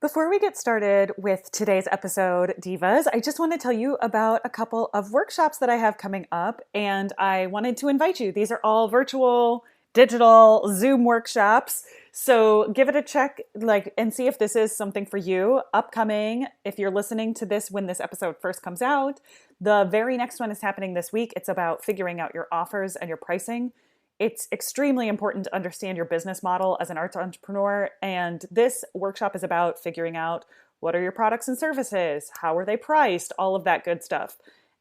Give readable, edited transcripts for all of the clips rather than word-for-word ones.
Before we get started with today's episode, Divas, I just want to tell you about a couple of workshops that I have coming up, and I wanted to invite you. These are all virtual, digital, Zoom workshops. So give it a check, and see if this is something for you. Upcoming, if you're listening to this when this episode first comes out, the very next one is happening this week. It's about figuring out your offers and your pricing. It's extremely important to understand your business model as an arts entrepreneur. And this workshop is about figuring out what are your products and services, how are they priced, all of that good stuff.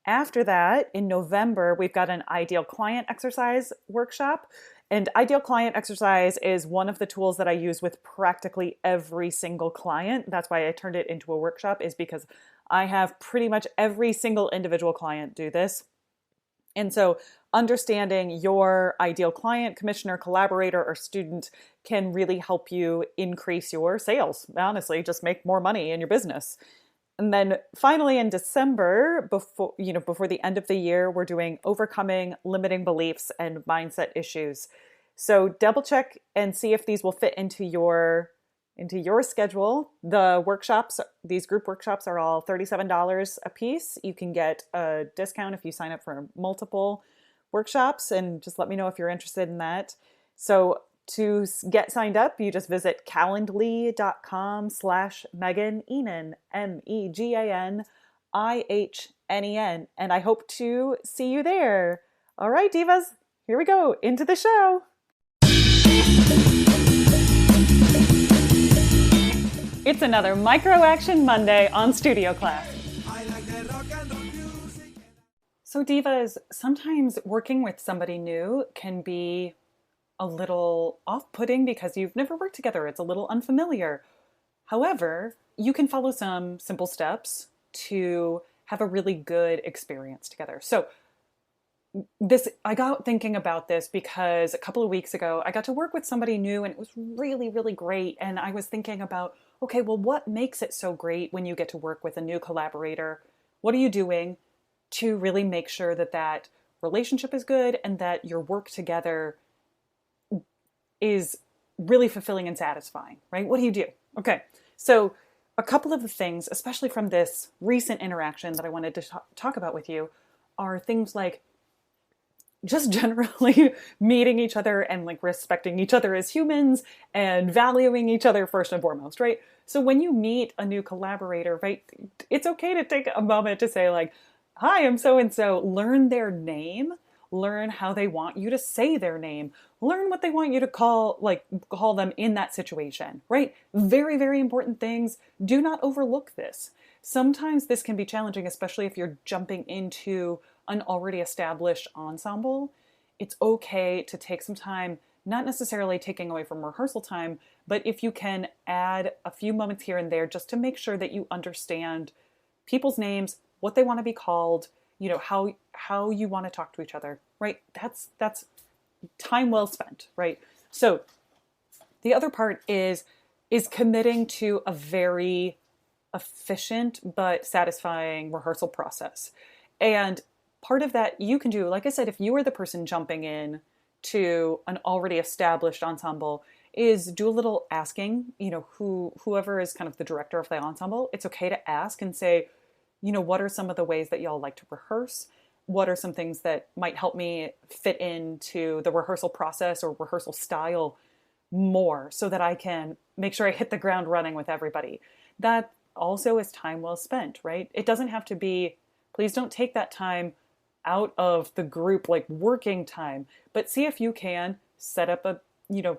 After that, in November, we've got an ideal client exercise workshop. And ideal client exercise is one of the tools that I use with practically every single client. That's why I turned it into a workshop, is because I have pretty much every single individual client do this. And so understanding your ideal client, commissioner, collaborator, or student can really help you increase your sales. Honestly, just make more money in your business. And then finally in December, before the end of the year, we're doing overcoming limiting beliefs and mindset issues. So double check and see if these will fit into your schedule. The workshops, these group workshops, are all $37 a piece. You can get a discount if you sign up for multiple workshops, and just let me know if you're interested in that. So to get signed up, you just visit calendly.com/Megan Ihnen, MEGANIHNEN, and I hope to see you there. All right, divas, here we go into the show. It's another Micro Action Monday on Studio Class. So divas, sometimes working with somebody new can be a little off-putting because you've never worked together. It's a little unfamiliar. However, you can follow some simple steps to have a really good experience together. So I got thinking about this because a couple of weeks ago, I got to work with somebody new and it was really, really great. And I was thinking about, okay, well, what makes it so great when you get to work with a new collaborator? What are you doing to really make sure that that relationship is good and that your work together is really fulfilling and satisfying, right? What do you do? Okay, so a couple of the things, especially from this recent interaction that I wanted to talk about with you, are things like just generally meeting each other and respecting each other as humans and valuing each other first and foremost, right? So when you meet a new collaborator, right, it's okay to take a moment to say hi, I'm so-and-so. Learn their name. Learn how they want you to say their name. Learn what they want you to call them in that situation, right? Very, very important things. Do not overlook this. Sometimes this can be challenging, especially if you're jumping into an already established ensemble. It's okay to take some time, not necessarily taking away from rehearsal time, but if you can add a few moments here and there just to make sure that you understand people's names, what they want to be called, how you want to talk to each other, right? That's time well spent, right? So the other part is committing to a very efficient but satisfying rehearsal process. And part of that you can do, like I said, if you are the person jumping in to an already established ensemble, is do a little asking, whoever is kind of the director of the ensemble, it's okay to ask and say, what are some of the ways that y'all like to rehearse? What are some things that might help me fit into the rehearsal process or rehearsal style more so that I can make sure I hit the ground running with everybody? That also is time well spent, right? It doesn't have to be, please don't take that time out of the group working time, but see if you can set up a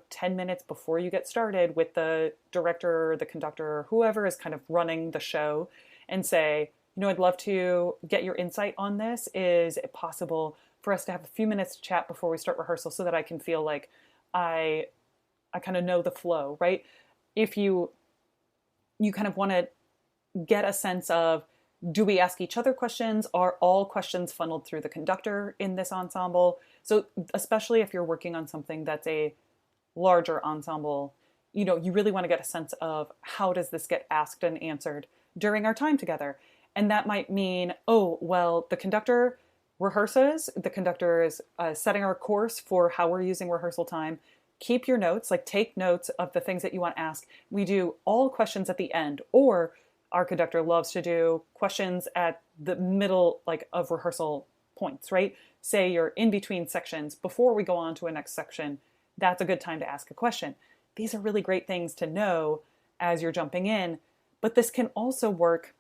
10 minutes before you get started with the director or the conductor or whoever is kind of running the show and say, I'd love to get your insight on this. Is it possible for us to have a few minutes to chat before we start rehearsal so that I can feel like I kind of know the flow, right? If you kind of want to get a sense of, do we ask each other questions? Are all questions funneled through the conductor in this ensemble? So especially if you're working on something that's a larger ensemble, you really want to get a sense of how does this get asked and answered during our time together. And that might mean, the conductor rehearses, the conductor is setting our course for how we're using rehearsal time. keep your notes, like take notes of the things that you want to ask. We do all questions at the end, or our conductor loves to do questions at the middle, like of rehearsal points, right? Say you're in between sections before we go on to a next section. That's a good time to ask a question. These are really great things to know as you're jumping in, but this can also work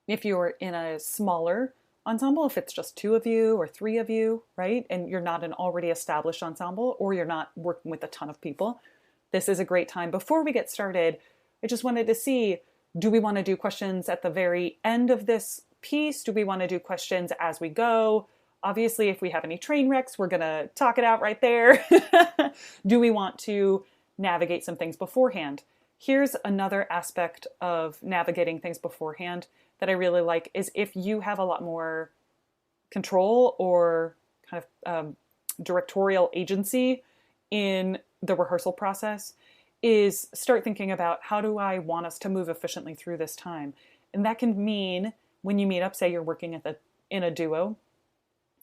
if you're in a smaller ensemble, if it's just 2 of you or 3 of you, right? And you're not an already established ensemble, or you're not working with a ton of people. This is a great time. Before we get started, I just wanted to see, do we want to do questions at the very end of this piece? Do we want to do questions as we go? Obviously, if we have any train wrecks, we're going to talk it out right there. Do we want to navigate some things beforehand? Here's another aspect of navigating things beforehand that I really like, is if you have a lot more control or kind of directorial agency in the rehearsal process, is start thinking about, how do I want us to move efficiently through this time? And that can mean when you meet up, say you're working in a duo,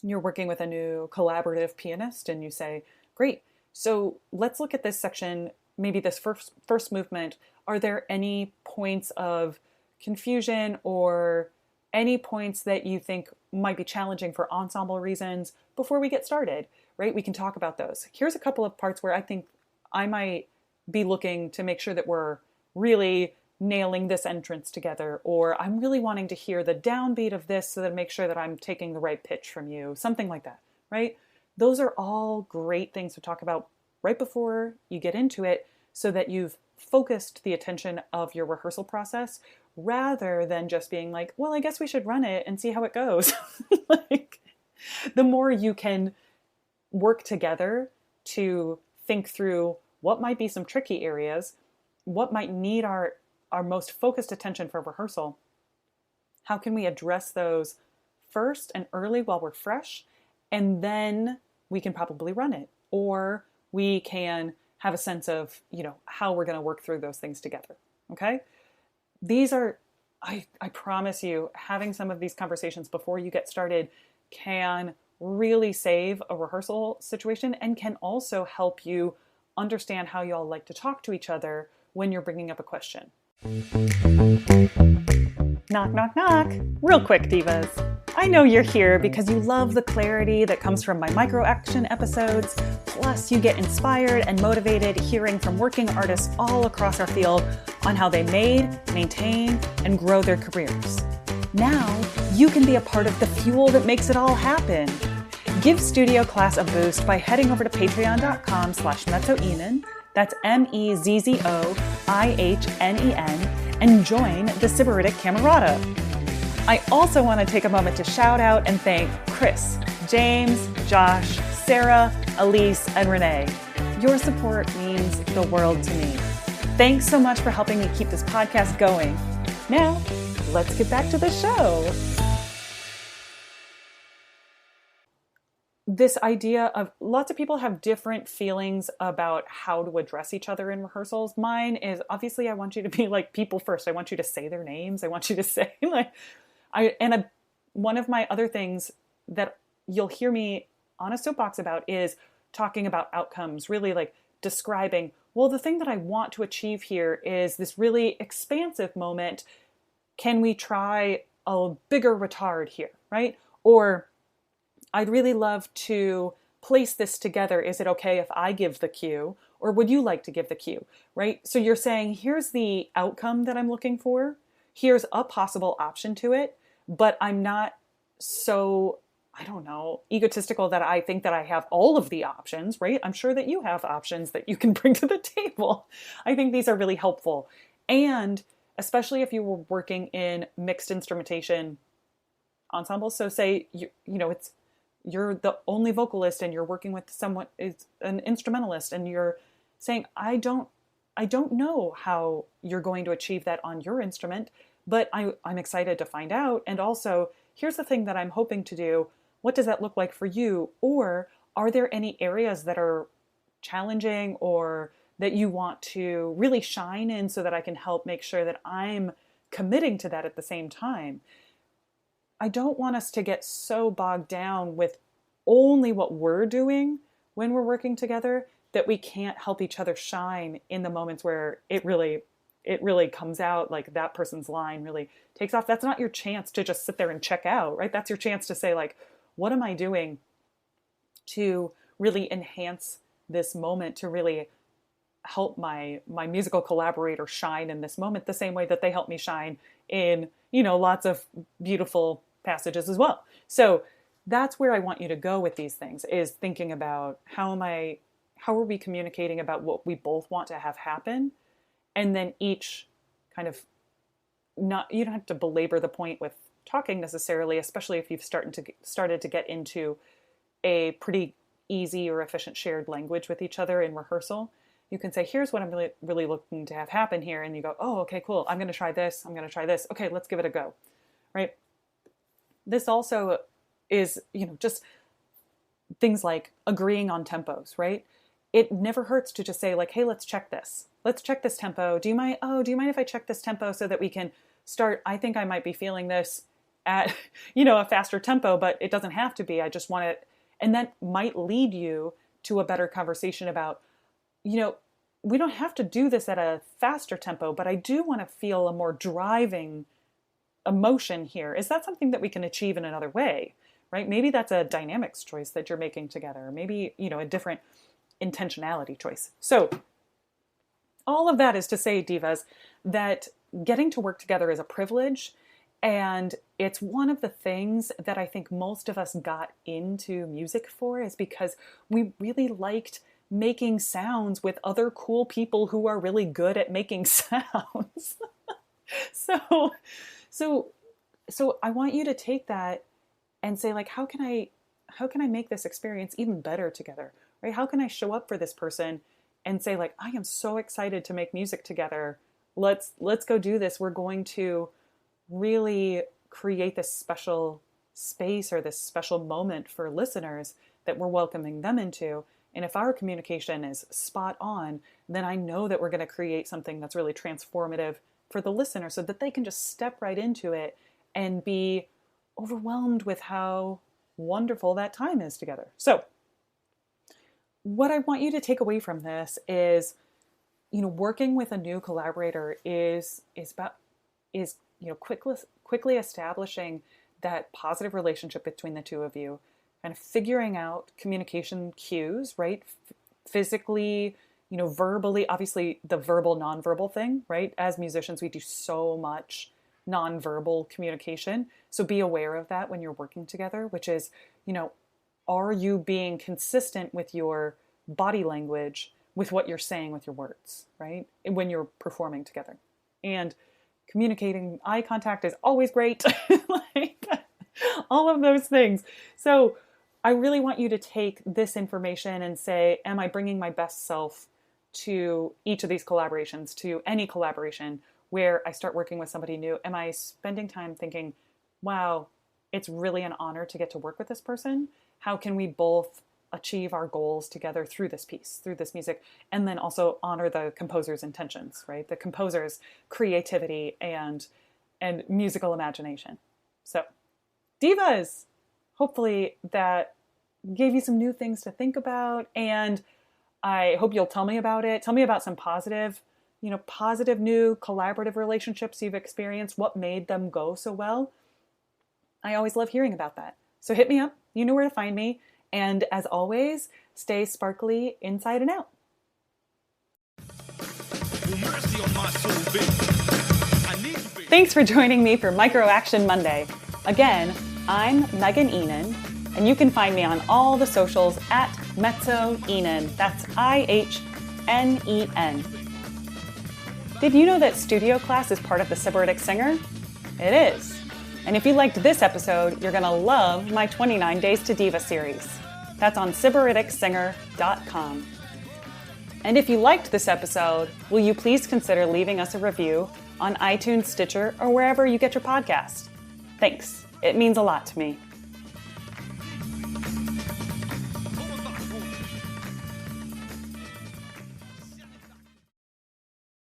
you're working with a new collaborative pianist, and you say, great, so let's look at this section, maybe this first movement. Are there any points of confusion or any points that you think might be challenging for ensemble reasons before we get started, right? We can talk about those. Here's a couple of parts where I think I might be looking to make sure that we're really nailing this entrance together, or I'm really wanting to hear the downbeat of this so that I make sure that I'm taking the right pitch from you, something like that, right? Those are all great things to talk about right before you get into it, so that you've focused the attention of your rehearsal process, rather than just being like, well, I guess we should run it and see how it goes. Like, the more you can work together to think through what might be some tricky areas, what might need our most focused attention for rehearsal, how can we address those first and early while we're fresh, and then we can probably run it, or we can have a sense of, how we're going to work through those things together. Okay? These are, I promise you, having some of these conversations before you get started can really save a rehearsal situation, and can also help you understand how y'all like to talk to each other when you're bringing up a question. Knock, knock, knock. Real quick, divas. I know you're here because you love the clarity that comes from my micro action episodes. Plus, you get inspired and motivated hearing from working artists all across our field on how they made, maintain, and grow their careers. Now, you can be a part of the fuel that makes it all happen. Give Studio Class a boost by heading over to patreon.com/mezzo-Ihnen, that's MEZZOIHNEN, and join the Sybaritic Camerata. I also want to take a moment to shout out and thank Chris, James, Josh, Sarah, Elise, and Renee. Your support means the world to me. Thanks so much for helping me keep this podcast going. Now, let's get back to the show. This idea of, lots of people have different feelings about how to address each other in rehearsals. Mine is, obviously, I want you to be like people first. I want you to say their names. I want you to say one of my other things that you'll hear me on a soapbox about is talking about outcomes, really like describing, well, the thing that I want to achieve here is this really expansive moment. Can we try a bigger retard here, right? Or I'd really love to place this together. Is it okay if I give the cue, or would you like to give the cue, right? So you're saying, here's the outcome that I'm looking for. Here's a possible option to it, but I'm not so, egotistical that I think that I have all of the options, right? I'm sure that you have options that you can bring to the table. I think these are really helpful. And especially if you were working in mixed instrumentation ensembles. So say, you're the only vocalist and you're working with someone is an instrumentalist, and you're saying, I don't know how you're going to achieve that on your instrument, but I'm excited to find out. And also, here's the thing that I'm hoping to do. What does that look like for you? Or are there any areas that are challenging or that you want to really shine in, so that I can help make sure that I'm committing to that at the same time? I don't want us to get so bogged down with only what we're doing when we're working together that we can't help each other shine in the moments where it really comes out, like that person's line really takes off. That's not your chance to just sit there and check out, right? That's your chance to say, like, what am I doing to really enhance this moment, to really help my musical collaborator shine in this moment the same way that they help me shine in, lots of beautiful passages as well. So that's where I want you to go with these things, is thinking about how are we communicating about what we both want to have happen, and then each kind of you don't have to belabor the point with talking necessarily, especially if you've started to get into a pretty easy or efficient shared language with each other in rehearsal. You can say, here's what I'm really, really looking to have happen here. And you go, oh, okay, cool. I'm going to try this. I'm going to try this. Okay, let's give it a go. Right? This also is, just things like agreeing on tempos, right? It never hurts to just say, like, hey, let's check this. Let's check this tempo. Do you mind if I check this tempo so that we can start? I think I might be feeling this at, a faster tempo, but it doesn't have to be. I just want it. And that might lead you to a better conversation about, we don't have to do this at a faster tempo, but I do want to feel a more driving emotion here. Is that something that we can achieve in another way, right? Maybe that's a dynamics choice that you're making together. Maybe, a different intentionality choice. So all of that is to say, divas, that getting to work together is a privilege. And it's one of the things that I think most of us got into music for, is because we really liked making sounds with other cool people who are really good at making sounds. So I want you to take that and say, like, how can I make this experience even better together, right? How can I show up for this person and say, like, I am so excited to make music together. Let's go do this. We're going to really create this special space or this special moment for listeners that we're welcoming them into. And if our communication is spot on, then I know that we're going to create something that's really transformative for the listener, so that they can just step right into it and be overwhelmed with how wonderful that time is together. So what I want you to take away from this is, working with a new collaborator is quickly establishing that positive relationship between the two of you, kind of figuring out communication cues, right? Physically, verbally, obviously the verbal, nonverbal thing, right? As musicians, we do so much nonverbal communication. So be aware of that when you're working together, which is, are you being consistent with your body language, with what you're saying with your words, right? When you're performing together. And communicating eye contact is always great. Like, all of those things. So I really want you to take this information and say, am I bringing my best self to each of these collaborations, to any collaboration where I start working with somebody new? Am I spending time thinking, wow, it's really an honor to get to work with this person? How can we both achieve our goals together through this piece, through this music? And then also honor the composer's intentions, right? The composer's creativity and musical imagination. So, divas, hopefully that gave you some new things to think about, and I hope you'll tell me about it. Tell me about some positive new collaborative relationships you've experienced. What made them go so well? I always love hearing about that. So hit me up. You know where to find me. And as always, stay sparkly inside and out. Thanks for joining me for Micro Action Monday. Again, I'm Megan Ihnen, and you can find me on all the socials at mezzo-Ihnen. That's IHNEN. Did you know that studio class is part of the Sybaritic Singer? It is. And if you liked this episode, you're going to love my 29 Days to Diva series. That's on SybaricSinger.com. And if you liked this episode, will you please consider leaving us a review on iTunes, Stitcher, or wherever you get your podcast? Thanks. It means a lot to me.